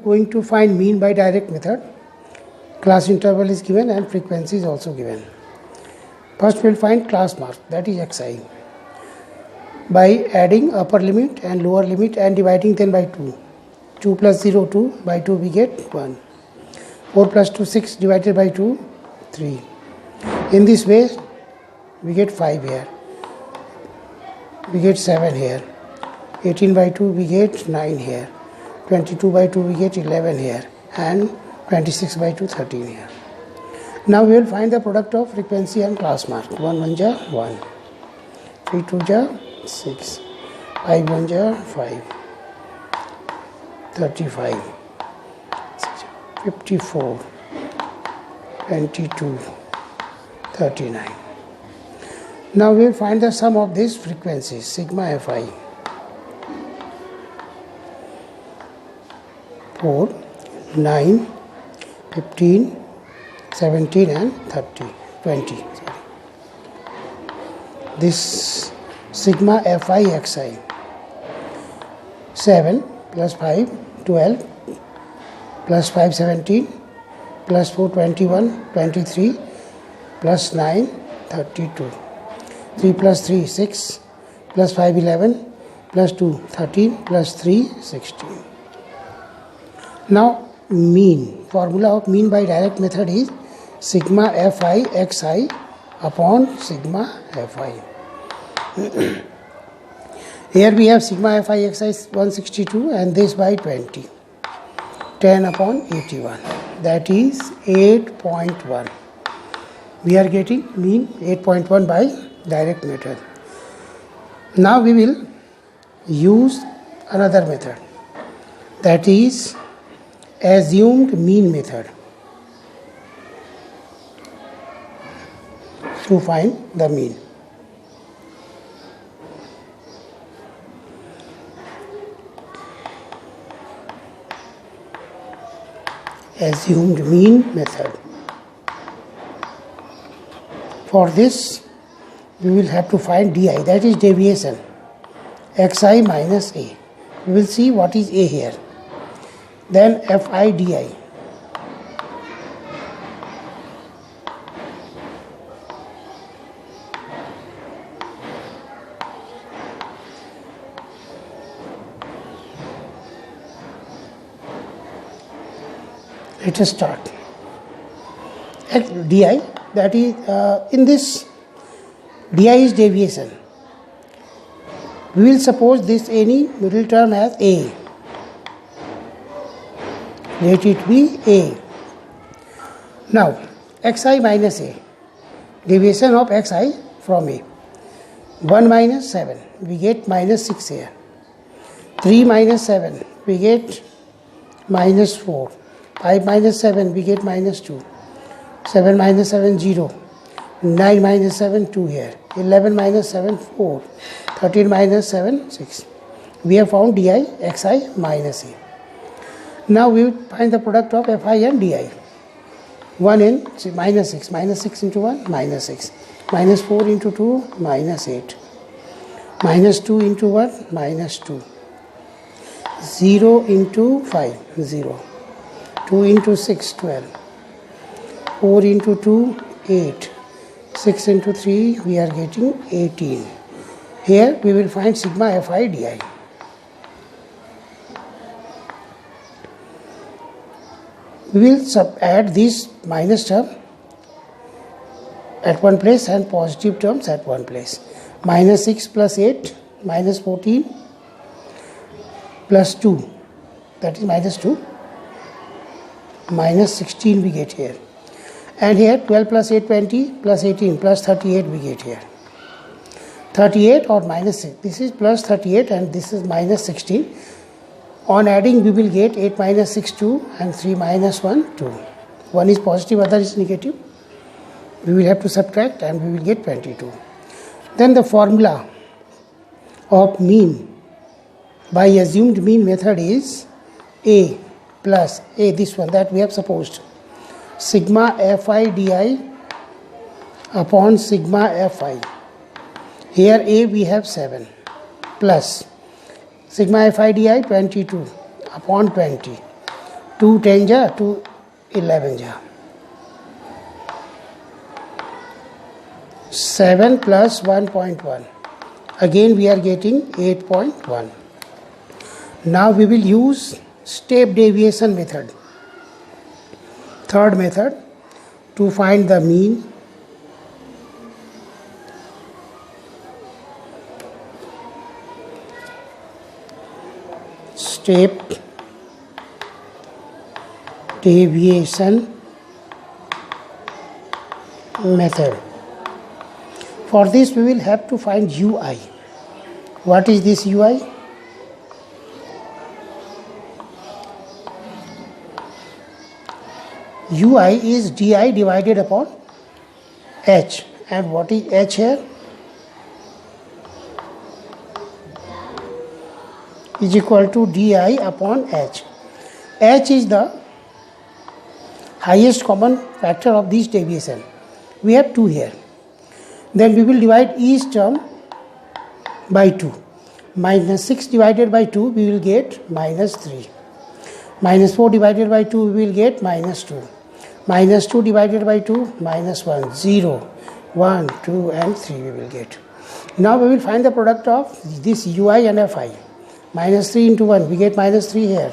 Going to find mean by direct method. Class interval is given and frequency is also given. First we'll find class mark, that is xi, by adding upper limit and lower limit and dividing them by 2. 2 plus 0, 2, by 2 we get 1. 4 plus 2, 6, divided by 2, 3. In this way we get 5 here, we get 7 here, 18 by 2 we get 9 here, 22 by 2 we get 11 here, and 26 by 2 13 here. Now we will find the product of frequency and class mark. 1 1 ja 1, 3 2 ja 6, 5 1 ja 5, 35, 54, 22, 39. Now we will find the sum of these frequencies, sigma fi. 4, 9, 15, 17 and 30, 20. Sorry. This sigma fi xi. 7 plus 5, 12, plus 5, 17, plus 4, 21, 23, plus 9, 32. 3 plus 3, 6, plus 5, 11, plus 2, 13, plus 3, 16. Now, mean, formula of mean by direct method is sigma fi xi upon sigma fi. Here we have sigma fi xi is 162 and this by 20. 10 upon 81, that is 8.1. We are getting mean 8.1 by direct method. Now we will use another method, that is assumed mean method, to find the mean. Assumed mean method. For this we will have to find di, that is deviation, xi minus a. We will see what is a here. Then fi di. Let us start. Di, that is in this di is deviation. We will suppose this any middle term as a. Let it be a. Now xi minus a, deviation of xi from a. 1 minus 7, we get minus 6 here. 3 minus 7, we get minus 4. 5 minus 7, we get minus 2. 7 minus 7, 0. 9 minus 7, 2 here. 11 minus 7, 4. 13 minus 7, 6. We have found di xi minus a. Now we will find the product of fi and di. 1 in minus 6. Minus 6 into 1, minus 6. Minus 4 into 2, minus 8. Minus 2 into 1, minus 2. 0 into 5, 0. 2 into 6, 12. 4 into 2, 8. 6 into 3, we are getting 18. Here we will find sigma fi di. We will add this minus term at one place and positive terms at one place. Minus 6 plus 8, minus 14 plus 2, that is minus 2. Minus 16 we get here. And here 12 plus 8, 20, plus 18, plus 38 we get here. 38 or minus 6. This is plus 38 and this is minus 16. On adding we will get 8 minus 6, 2 and 3 minus 1, 2. One is positive, other is negative. We will have to subtract and we will get 22. Then the formula of mean by assumed mean method is a plus a, this one that we have supposed, sigma fi di upon sigma fi. Here a we have 7 plus sigma fi di 22 upon 20 2 10 ja 2 11 ja. 7 plus 1.1. Again we are getting 8.1. Now we will use step deviation method, third method, to find the mean. Step deviation method. For this we will have to find ui. What is this ui? Ui is di divided upon h. And what is h here? Is equal to di upon h. H is the highest common factor of this deviation. We have 2 here. Then we will divide each term by 2. Minus 6 divided by 2 we will get minus 3. Minus 4 divided by 2 we will get minus 2. Minus 2 divided by 2 minus 1. 0, 1, 2 and 3 we will get. Now we will find the product of this ui and fi. Minus 3 into 1 we get minus 3 here.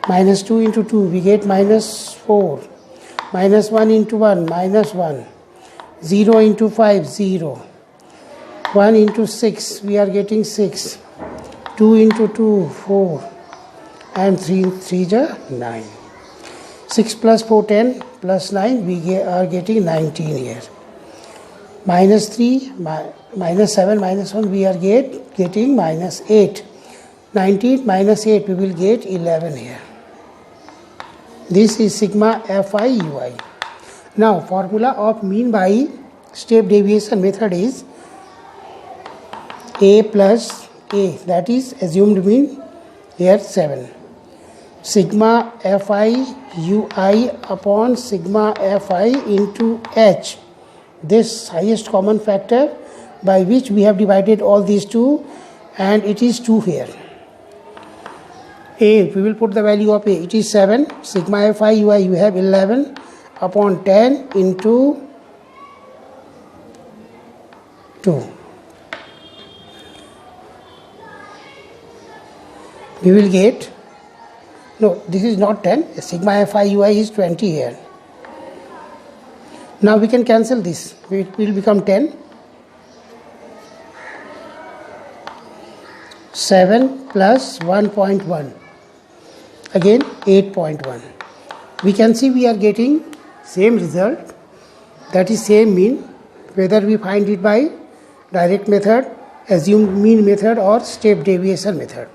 Minus 2 into 2 we get minus 4. Minus 1 into 1 minus 1. 0 into 5 0. 1 into 6 we are getting 6. 2 into 2 4. And 3 is 9. 6 plus 4 10 plus 9 we are getting 19 here. Minus 3 minus 7 minus 1 we are getting minus 8. 19 minus 8 we will get 11 here. This is sigma fi ui. Now formula of mean by step deviation method is a plus a, that is assumed mean here 7. Sigma fi ui upon sigma fi into h, this highest common factor by which we have divided all these two, and it is 2 here. A, we will put the value of a, it is 7. Sigma fi ui you have 11 upon 10 into 2. We will get, no, this is not 10, sigma fi ui is 20 here. Now we can cancel this, it will become 10. 7 plus 1.1, again 8.1. We can see we are getting same result, that is same mean, whether we find it by direct method, assumed mean method or step deviation method.